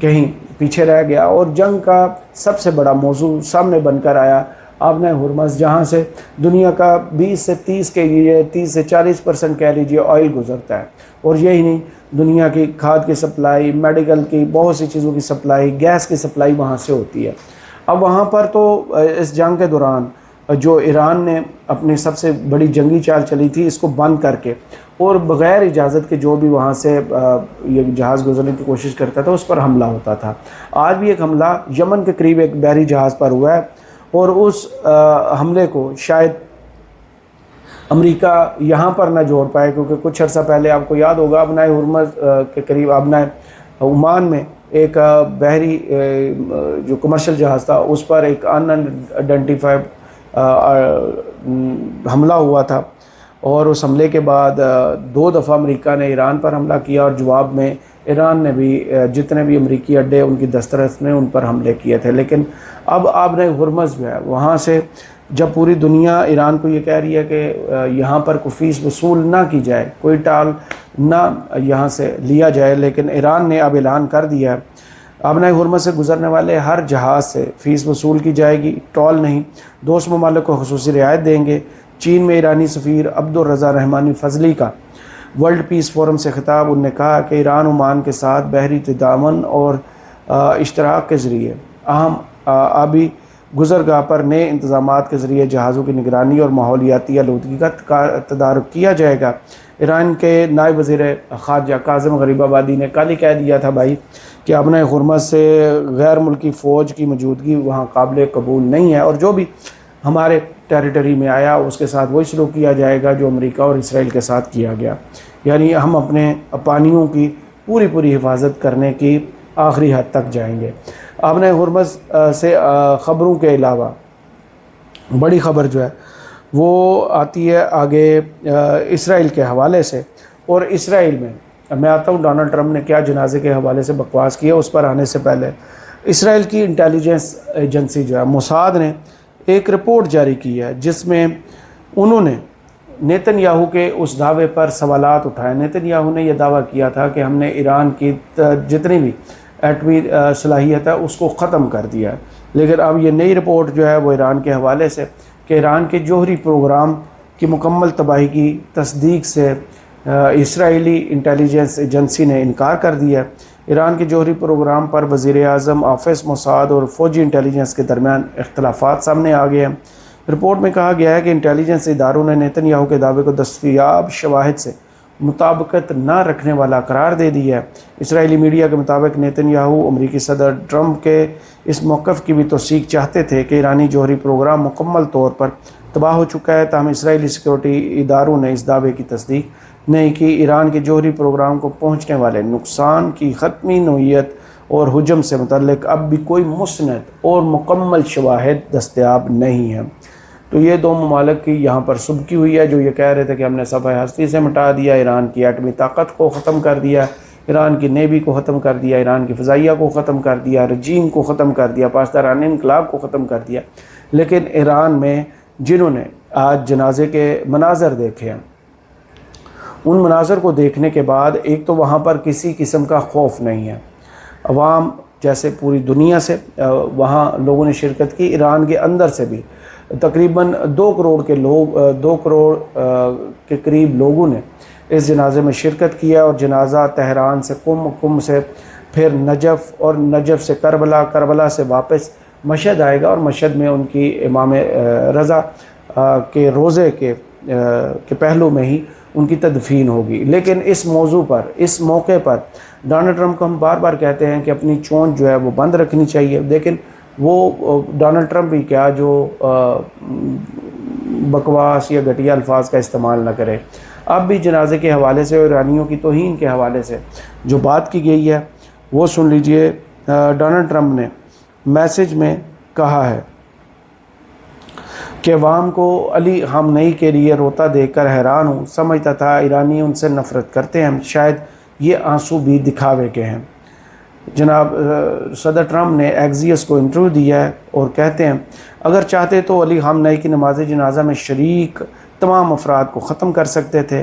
کہیں پیچھے رہ گیا، اور جنگ کا سب سے بڑا موضوع سامنے بن کر آیا آبنۂ ہرمز، جہاں سے دنیا کا 20 سے 30 کے لیے 30 سے 40% کہہ لیجیے آئل گزرتا ہے، اور یہی نہیں، دنیا کی کھاد کی سپلائی، میڈیکل کی بہت سی چیزوں کی سپلائی، گیس کی سپلائی وہاں سے ہوتی ہے۔ اب وہاں پر تو اس جنگ کے دوران جو ایران نے اپنی سب سے بڑی جنگی چال چلی تھی، اس کو بند کر کے اور بغیر اجازت کے جو بھی وہاں سے یہ جہاز گزرنے کی کوشش کرتا تھا اس پر حملہ ہوتا تھا۔ آج بھی ایک حملہ یمن کے قریب ایک بحری جہاز پر ہوا ہے، اور اس حملے کو شاید امریکہ یہاں پر نہ جوڑ پائے، کیونکہ کچھ عرصہ پہلے آپ کو یاد ہوگا آبنائے ہرمز کے قریب آبنائے عمان میں ایک بحری جو کمرشل جہاز تھا اس پر ایک ان آئیڈینٹیفائڈ حملہ ہوا تھا، اور اس حملے کے بعد 2 دفعہ امریکہ نے ایران پر حملہ کیا، اور جواب میں ایران نے بھی جتنے بھی امریکی اڈے ان کی دسترس میں ان پر حملے کیے تھے۔ لیکن اب آبنۂ ہرمز جو ہے وہاں سے جب پوری دنیا ایران کو یہ کہہ رہی ہے کہ یہاں پر کوئی فیس وصول نہ کی جائے، کوئی ٹال نہ یہاں سے لیا جائے، لیکن ایران نے اب اعلان کر دیا ہے آبنۂ ہرمز سے گزرنے والے ہر جہاز سے فیس وصول کی جائے گی، ٹول نہیں۔ دوست ممالک کو خصوصی رعایت دیں گے۔ چین میں ایرانی سفیر عبدالرضا رحمانی فضلی کا ورلڈ پیس فورم سے خطاب، انہوں نے کہا کہ ایران عمان کے ساتھ بحری تعاون اور اشتراک کے ذریعے اہم آبی گزرگاہ پر نئے انتظامات کے ذریعے جہازوں کی نگرانی اور ماحولیاتی آلودگی کا تدارک کیا جائے گا۔ ایران کے نائب وزیر خارجہ کاظم غریب آبادی نے کل ہی کہہ دیا تھا بھائی کہ آبنۂ ہرمز سے غیر ملکی فوج کی موجودگی وہاں قابل قبول نہیں ہے، اور جو بھی ہمارے ٹیریٹری میں آیا اس کے ساتھ وہی سلوک کیا جائے گا جو امریکہ اور اسرائیل کے ساتھ کیا گیا، یعنی ہم اپنے پانیوں کی پوری حفاظت کرنے کی آخری حد تک جائیں گے۔ آبنۂ ہرمز سے خبروں کے علاوہ بڑی خبر جو ہے وہ آتی ہے آگے اسرائیل کے حوالے سے، اور اسرائیل میں آتا ہوں ڈونلڈ ٹرمپ نے کیا جنازے کے حوالے سے بکواس کیا، اس پر آنے سے پہلے اسرائیل کی انٹیلیجنس ایجنسی جو ہے موساد نے ایک رپورٹ جاری کی ہے جس میں انہوں نے نیتن یاہو کے اس دعوے پر سوالات اٹھائے۔ نیتن یاہو نے یہ دعویٰ کیا تھا کہ ہم نے ایران کی جتنی بھی ایٹمی صلاحیت ہے اس کو ختم کر دیا ہے، لیکن اب یہ نئی رپورٹ جو ہے وہ ایران کے حوالے سے کہ ایران کے جوہری پروگرام کی مکمل تباہی کی تصدیق سے اسرائیلی انٹیلیجنس ایجنسی نے انکار کر دیا ہے۔ ایران کے جوہری پروگرام پر وزیر اعظم آفس موساد اور فوجی انٹیلیجنس کے درمیان اختلافات سامنے آ گئے ہیں۔ رپورٹ میں کہا گیا ہے کہ انٹیلیجنس اداروں نے نیتن یاہو کے دعوے کو دستیاب شواہد سے مطابقت نہ رکھنے والا قرار دے دیا ہے۔ اسرائیلی میڈیا کے مطابق نیتن یاہو امریکی صدر ٹرمپ کے اس موقف کی بھی توثیق چاہتے تھے کہ ایرانی جوہری پروگرام مکمل طور پر تباہ ہو چکا ہے، تاہم اسرائیلی سیکورٹی اداروں نے اس دعوے کی تصدیق نہیں کی۔ ایران کے جوہری پروگرام کو پہنچنے والے نقصان کی حتمی نوعیت اور حجم سے متعلق اب بھی کوئی مستند اور مکمل شواہد دستیاب نہیں ہیں۔ تو یہ 2 ممالک کی یہاں پر سبکی ہوئی ہے جو یہ کہہ رہے تھے کہ ہم نے صفحہ ہستی سے مٹا دیا، ایران کی ایٹمی طاقت کو ختم کر دیا، ایران کی نیوی کو ختم کر دیا، ایران کی فضائیہ کو ختم کر دیا، رجیم کو ختم کر دیا، پاسداران انقلاب کو ختم کر دیا۔ لیکن ایران میں جنہوں نے آج جنازے کے مناظر دیکھے ہیں، ان مناظر کو دیکھنے کے بعد ایک تو وہاں پر کسی قسم کا خوف نہیں ہے، عوام جیسے پوری دنیا سے وہاں لوگوں نے شرکت کی، ایران کے اندر سے بھی تقریباً 2 کروڑ کے قریب لوگوں نے اس جنازے میں شرکت کیا، اور جنازہ تہران سے قم سے پھر نجف، اور نجف سے کربلا سے واپس مشہد آئے گا، اور مشہد میں ان کی امام رضا کے روزے کے پہلو میں ہی ان کی تدفین ہوگی۔ لیکن اس موضوع پر، اس موقع پر ڈونلڈ ٹرمپ کو ہم بار بار کہتے ہیں کہ اپنی چونچ جو ہے وہ بند رکھنی چاہیے، لیکن وہ ڈونلڈ ٹرمپ بھی کیا جو بکواس یا گھٹیا الفاظ کا استعمال نہ کرے۔ اب بھی جنازے کے حوالے سے اور ایرانیوں کی توہین کے حوالے سے جو بات کی گئی ہے وہ سن لیجئے۔ ڈونلڈ ٹرمپ نے میسج میں کہا ہے کہ عوام کو علی خامنئی کے لیے روتا دیکھ کر حیران ہوں، سمجھتا تھا ایرانی ان سے نفرت کرتے ہیں، شاید یہ آنسو بھی دکھاوے کے ہیں۔ جناب صدر ٹرمپ نے ایکزیس کو انٹرویو دیا ہے اور کہتے ہیں اگر چاہتے تو علی خامنئی کی نماز جنازہ میں شریک تمام افراد کو ختم کر سکتے تھے،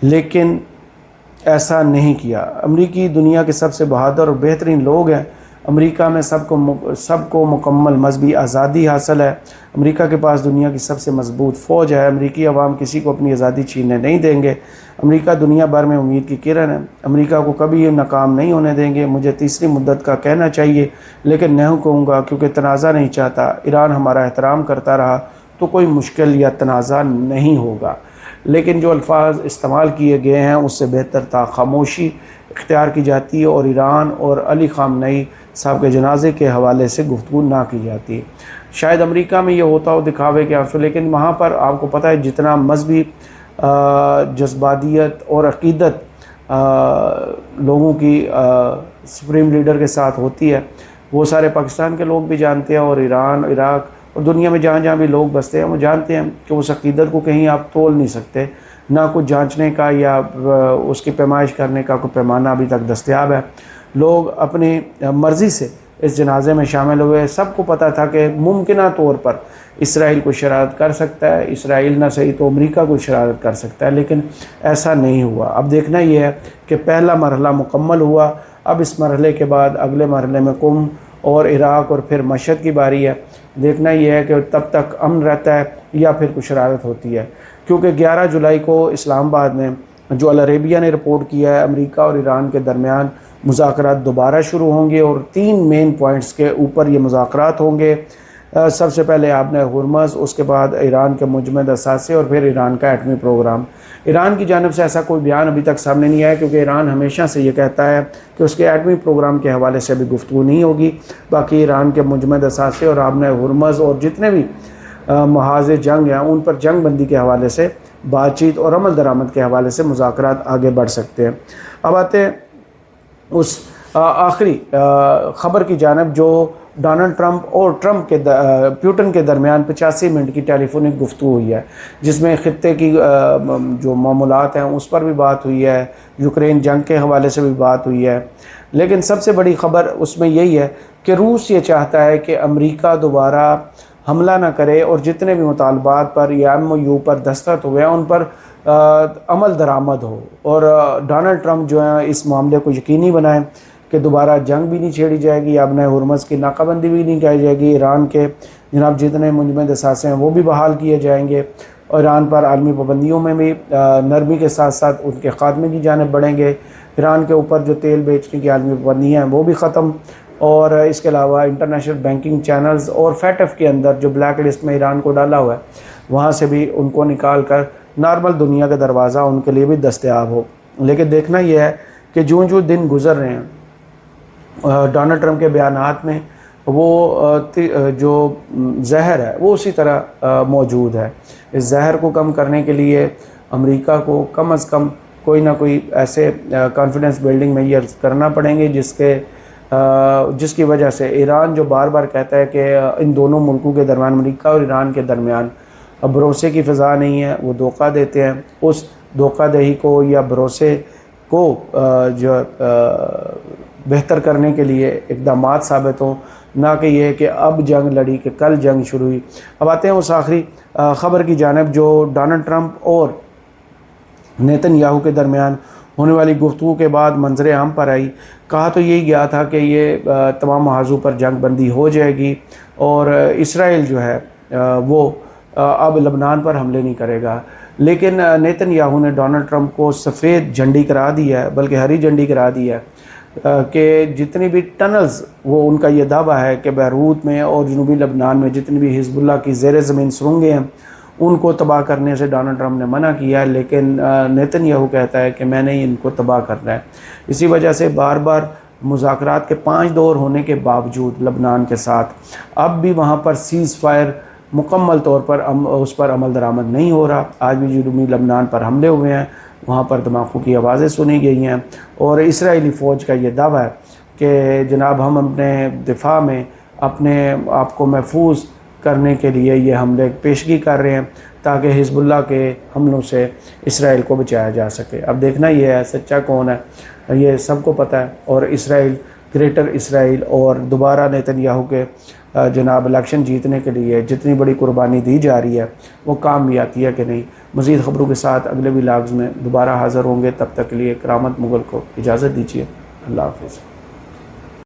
لیکن ایسا نہیں کیا۔ امریکی دنیا کے سب سے بہادر اور بہترین لوگ ہیں۔ امریکہ میں سب کو مکمل مذہبی آزادی حاصل ہے۔ امریکہ کے پاس دنیا کی سب سے مضبوط فوج ہے۔ امریکی عوام کسی کو اپنی آزادی چھیننے نہیں دیں گے۔ امریکہ دنیا بھر میں امید کی کرن ہے۔ امریکہ کو کبھی یہ ناکام نہیں ہونے دیں گے۔ مجھے تیسری مدت کا کہنا چاہیے لیکن نہیں کہوں گا کیونکہ تنازع نہیں چاہتا۔ ایران ہمارا احترام کرتا رہا تو کوئی مشکل یا تنازع نہیں ہوگا، لیکن جو الفاظ استعمال کیے گئے ہیں اس سے بہتر تھا خاموشی اختیار کی جاتی ہے اور ایران اور علی خامنئی صاحب کے جنازے کے حوالے سے گفتگو نہ کی جاتی۔ شاید امریکہ میں یہ ہوتا ہو دکھاوے کے آنسو، لیکن وہاں پر آپ کو پتہ ہے جتنا مذہبی جذباتیت اور عقیدت لوگوں کی سپریم لیڈر کے ساتھ ہوتی ہے وہ سارے پاکستان کے لوگ بھی جانتے ہیں، اور ایران، عراق اور دنیا میں جہاں جہاں بھی لوگ بستے ہیں وہ جانتے ہیں کہ اس عقیدت کو کہیں آپ تول نہیں سکتے، نہ کچھ جانچنے کا یا اس کی پیمائش کرنے کا کوئی پیمانہ ابھی تک دستیاب ہے۔ لوگ اپنی مرضی سے اس جنازے میں شامل ہوئے۔ سب کو پتہ تھا کہ ممکنہ طور پر اسرائیل کو شرارت کر سکتا ہے، اسرائیل نہ صحیح تو امریکہ کو شرارت کر سکتا ہے، لیکن ایسا نہیں ہوا۔ اب دیکھنا یہ ہے کہ پہلا مرحلہ مکمل ہوا، اب اس مرحلے کے بعد اگلے مرحلے میں قم اور عراق اور پھر مشہد کی باری ہے۔ دیکھنا یہ ہے کہ تب تک امن رہتا ہے یا پھر کچھ شرارت ہوتی ہے، کیونکہ 11 جولائی کو اسلام آباد میں جو العربیہ نے رپورٹ کیا ہے امریکہ اور ایران کے درمیان مذاکرات دوبارہ شروع ہوں گے، اور 3 مین پوائنٹس کے اوپر یہ مذاکرات ہوں گے۔ سب سے پہلے آپ نے ہرمز، اس کے بعد ایران کے مجمد اثاثے اور پھر ایران کا ایٹمی پروگرام۔ ایران کی جانب سے ایسا کوئی بیان ابھی تک سامنے نہیں آیا، کیونکہ ایران ہمیشہ سے یہ کہتا ہے کہ اس کے ایٹمی پروگرام کے حوالے سے ابھی گفتگو نہیں ہوگی۔ باقی ایران کے مجمد اثاثے اور آپ نے ہرمز اور جتنے بھی محاذ جنگ ہیں ان پر جنگ بندی کے حوالے سے بات چیت اور عمل درآمد کے حوالے سے مذاکرات آگے بڑھ سکتے ہیں۔ اب آتے ہیں اس آخری خبر کی جانب جو ڈونلڈ ٹرمپ اور پیوٹن کے درمیان 85 منٹ کی ٹیلی فونک گفتگو ہوئی ہے، جس میں خطے کی جو معاملات ہیں اس پر بھی بات ہوئی ہے، یوکرین جنگ کے حوالے سے بھی بات ہوئی ہے، لیکن سب سے بڑی خبر اس میں یہی ہے کہ روس یہ چاہتا ہے کہ امریکہ دوبارہ حملہ نہ کرے اور جتنے بھی مطالبات پر یا MOU پر دستخط ہوئے ہیں ان پر عمل درآمد ہو، اور ڈونلڈ ٹرمپ جو ہیں اس معاملے کو یقینی بنائیں کہ دوبارہ جنگ بھی نہیں چھیڑی جائے گی، ابن ہرمز کی ناکہ بندی بھی نہیں کی جائے گی، ایران کے جناب جتنے مجمد اثاثے ہیں وہ بھی بحال کیے جائیں گے، اور ایران پر عالمی پابندیوں میں بھی نرمی کے ساتھ ساتھ ان کے خاتمے کی جانب بڑھیں گے۔ ایران کے اوپر جو تیل بیچنے کی عالمی پابندیاں ہیں وہ بھی ختم، اور اس کے علاوہ انٹرنیشنل بینکنگ چینلز اور FATF کے اندر جو بلیک لسٹ میں ایران کو ڈالا ہوا ہے وہاں سے بھی ان کو نکال کر نارمل دنیا کا دروازہ ان کے لیے بھی دستیاب ہو۔ لیکن دیکھنا یہ ہے کہ جو دن گزر رہے ہیں ڈونلڈ ٹرمپ کے بیانات میں وہ جو زہر ہے وہ اسی طرح موجود ہے۔ اس زہر کو کم کرنے کے لیے امریکہ کو کم از کم کوئی نہ کوئی ایسے کانفیڈنس بلڈنگ میجرز کرنا پڑیں گے جس کی وجہ سے ایران جو بار بار کہتا ہے کہ ان دونوں ملکوں کے درمیان، امریکہ اور ایران کے درمیان بھروسے کی فضا نہیں ہے، وہ دھوکہ دیتے ہیں، اس دھوکہ دہی کو یا بھروسے کو جو بہتر کرنے کے لیے اقدامات ثابت ہوں، نہ کہ یہ کہ اب جنگ لڑی کہ کل جنگ شروع ہوئی۔ اب آتے ہیں اس آخری خبر کی جانب جو ڈونلڈ ٹرمپ اور نیتن یاہو کے درمیان ہونے والی گفتگو کے بعد منظر عام پر آئی۔ کہا تو یہی گیا تھا کہ یہ تمام محاذوں پر جنگ بندی ہو جائے گی اور اسرائیل جو ہے وہ اب لبنان پر حملے نہیں کرے گا، لیکن نیتن یاہو نے ڈونلڈ ٹرمپ کو سفید جھنڈی کرا دی ہے، بلکہ ہری جھنڈی کرا دی ہے کہ جتنی بھی ٹنلز، وہ ان کا یہ دعویٰ ہے کہ بیروت میں اور جنوبی لبنان میں جتنی بھی حزب اللہ کی زیر زمین سرنگیں ہیں ان کو تباہ کرنے سے ڈونلڈ ٹرمپ نے منع کیا ہے، لیکن نیتن یاہو کہتا ہے کہ میں نے ان کو تباہ کرنا ہے۔ اسی وجہ سے بار بار مذاکرات کے 5 دور ہونے کے باوجود لبنان کے ساتھ اب بھی وہاں پر سیز فائر مکمل طور پر اس پر عمل درآمد نہیں ہو رہا۔ آج بھی جنوبی لبنان پر حملے ہوئے ہیں، وہاں پر دھماکوں کی آوازیں سنی گئی ہیں، اور اسرائیلی فوج کا یہ دعویٰ ہے کہ جناب ہم اپنے دفاع میں اپنے آپ کو محفوظ کرنے کے لیے یہ حملے پیشگی کر رہے ہیں تاکہ حزب اللہ کے حملوں سے اسرائیل کو بچایا جا سکے۔ اب دیکھنا یہ ہے سچا کون ہے، یہ سب کو پتہ ہے، اور اسرائیل گریٹر اسرائیل اور دوبارہ نیتن یاہو کے جناب الیکشن جیتنے کے لیے جتنی بڑی قربانی دی جا رہی ہے وہ کام بھی آتی ہے کہ نہیں۔ مزید خبروں کے ساتھ اگلے ولاگز میں دوبارہ حاضر ہوں گے، تب تک کے لیے کرامت مغل کو اجازت دیجیے۔ اللہ حافظ۔